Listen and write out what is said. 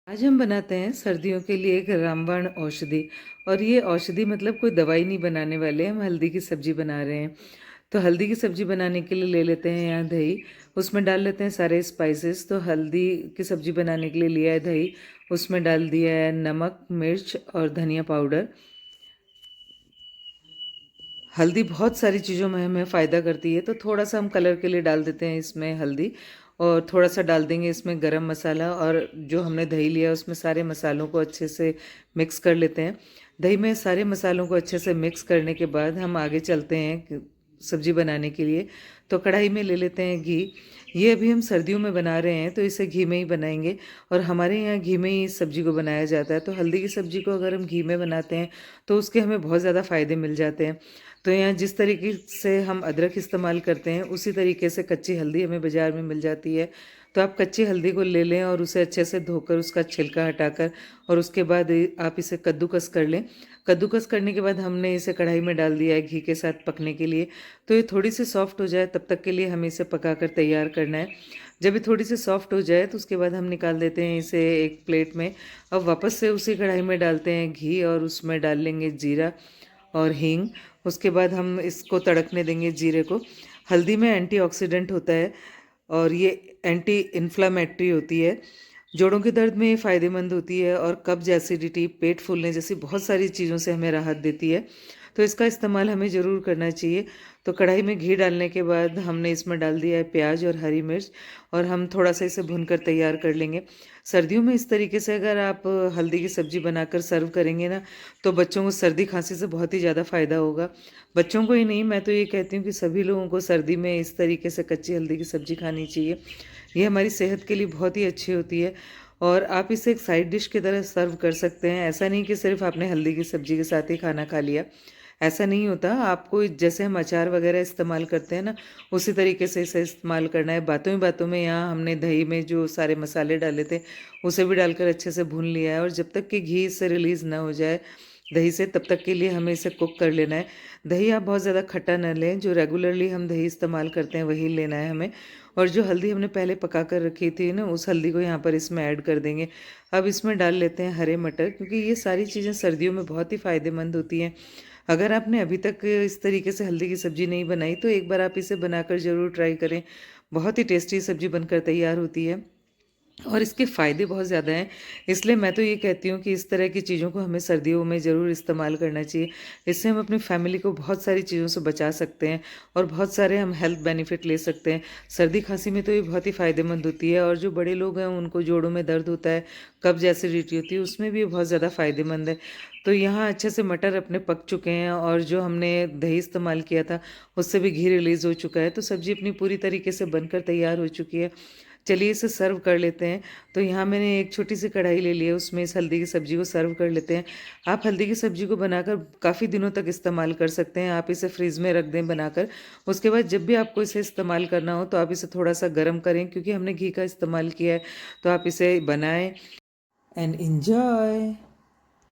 आज हम बनाते हैं सर्दियों के लिए एक रामबाण औषधि। और ये औषधि मतलब कोई दवाई नहीं बनाने वाले, हम हल्दी की सब्जी बना रहे हैं। तो हल्दी की सब्जी बनाने के लिए ले लेते हैं यहाँ दही, उसमें डाल लेते हैं सारे स्पाइसेस। तो हल्दी की सब्जी बनाने के लिए लिया है दही, उसमें डाल दिया है नमक, मिर्च और धनिया पाउडर। हल्दी बहुत सारी चीज़ों में हमें फ़ायदा करती है, तो थोड़ा सा हम कलर के लिए डाल देते हैं इसमें हल्दी। और थोड़ा सा डाल देंगे इसमें गरम मसाला, और जो हमने दही लिया है उसमें सारे मसालों को अच्छे से मिक्स कर लेते हैं। दही में सारे मसालों को अच्छे से मिक्स करने के बाद हम आगे चलते हैं सब्जी बनाने के लिए। तो कढ़ाई में ले लेते हैं घी। ये अभी हम सर्दियों में बना रहे हैं तो इसे घी में ही बनाएंगे, और हमारे यहाँ घी में ही इस सब्जी को बनाया जाता है। तो हल्दी की सब्जी को अगर हम घी में बनाते हैं तो उसके हमें बहुत ज़्यादा फ़ायदे मिल जाते हैं। तो यहाँ जिस तरीके से हम अदरक इस्तेमाल करते हैं उसी तरीके से कच्ची हल्दी हमें बाज़ार में मिल जाती है। तो आप कच्ची हल्दी को ले लें और उसे अच्छे से धोकर उसका छिलका हटाकर, और उसके बाद आप इसे कद्दूकस कर लें। कद्दूकस करने के बाद हमने इसे कढ़ाई में डाल दिया है घी के साथ पकने के लिए। तो ये थोड़ी सी सॉफ्ट हो जाए तब तक के लिए हमें इसे पकाकर तैयार करना है। जब ये थोड़ी सी सॉफ्ट हो जाए तो उसके बाद हम निकाल देते हैं इसे एक प्लेट में। अब वापस से उसी कढ़ाई में डालते हैं घी, और उसमें डाल लेंगे जीरा और हींग। उसके बाद हम इसको तड़कने देंगे जीरे को। हल्दी में एंटीऑक्सीडेंट होता है, और ये एंटी इन्फ्लामेटरी होती है। जोड़ों के दर्द में ये फ़ायदेमंद होती है, और कब्ज, एसिडिटी, पेट फूलने जैसी बहुत सारी चीज़ों से हमें राहत देती है। तो इसका इस्तेमाल हमें ज़रूर करना चाहिए। तो कढ़ाई में घी डालने के बाद हमने इसमें डाल दिया है प्याज और हरी मिर्च, और हम थोड़ा सा इसे भूनकर तैयार कर लेंगे। सर्दियों में इस तरीके से अगर आप हल्दी की सब्ज़ी बनाकर सर्व करेंगे ना, तो बच्चों को सर्दी खांसी से बहुत ही ज़्यादा फ़ायदा होगा। बच्चों को ही नहीं, मैं तो ये कहती हूँ कि सभी लोगों को सर्दी में इस तरीके से कच्ची हल्दी की सब्ज़ी खानी चाहिए। ये हमारी सेहत के लिए बहुत ही अच्छी होती है, और आप इसे एक साइड डिश की तरह सर्व कर सकते हैं। ऐसा नहीं कि सिर्फ आपने हल्दी की सब्ज़ी के साथ ही खाना खा लिया, ऐसा नहीं होता। आपको जैसे हम अचार वगैरह इस्तेमाल करते हैं ना, उसी तरीके से इसे इस्तेमाल करना है। बातों ही बातों में यहाँ हमने दही में जो सारे मसाले डाले थे उसे भी डालकर अच्छे से भून लिया है, और जब तक कि घी इससे रिलीज़ ना हो जाए दही से, तब तक के लिए हमें इसे कुक कर लेना है। दही आप बहुत ज़्यादा खट्टा न लें, जो रेगुलरली हम दही इस्तेमाल करते हैं वही लेना है हमें। और जो हल्दी हमने पहले पका कर रखी थी ना, उस हल्दी को यहाँ पर इसमें ऐड कर देंगे। अब इसमें डाल लेते हैं हरे मटर, क्योंकि ये सारी चीज़ें सर्दियों में बहुत ही फ़ायदेमंद होती हैं। अगर आपने अभी तक इस तरीके से हल्दी की सब्ज़ी नहीं बनाई तो एक बार आप इसे बनाकर ज़रूर ट्राई करें। बहुत ही टेस्टी सब्ज़ी बनकर तैयार होती है, और इसके फ़ायदे बहुत ज़्यादा हैं। इसलिए मैं तो ये कहती हूँ कि इस तरह की चीज़ों को हमें सर्दियों में ज़रूर इस्तेमाल करना चाहिए। इससे हम अपनी फैमिली को बहुत सारी चीज़ों से बचा सकते हैं, और बहुत सारे हम हेल्थ बेनिफिट ले सकते हैं। सर्दी खांसी में तो ये बहुत ही फ़ायदेमंद होती है, और जो बड़े लोग हैं उनको जोड़ों में दर्द होता है, कब्ज़, एसिडिटी होती है, उसमें भी ये बहुत ज़्यादा फ़ायदेमंद है। तो यहाँ अच्छे से मटर अपने पक चुके हैं, और जो हमने दही इस्तेमाल किया था उससे भी घी रिलीज़ हो चुका है। तो सब्ज़ी अपनी पूरी तरीके से बनकर तैयार हो चुकी है। चलिए इसे सर्व कर लेते हैं। तो यहाँ मैंने एक छोटी-सी कढ़ाई ले ली है, उसमें इस हल्दी की सब्ज़ी को सर्व कर लेते हैं। आप हल्दी की सब्ज़ी को बनाकर काफ़ी दिनों तक इस्तेमाल कर सकते हैं। आप इसे फ्रिज में रख दें बनाकर। उसके बाद जब भी आपको इसे इस्तेमाल करना हो तो आप इसे थोड़ा-सा गरम करें, क्योंकि हमने घी का इस्तेमाल किया है। तो आप इसे बनाएँ एंड एन्जॉय।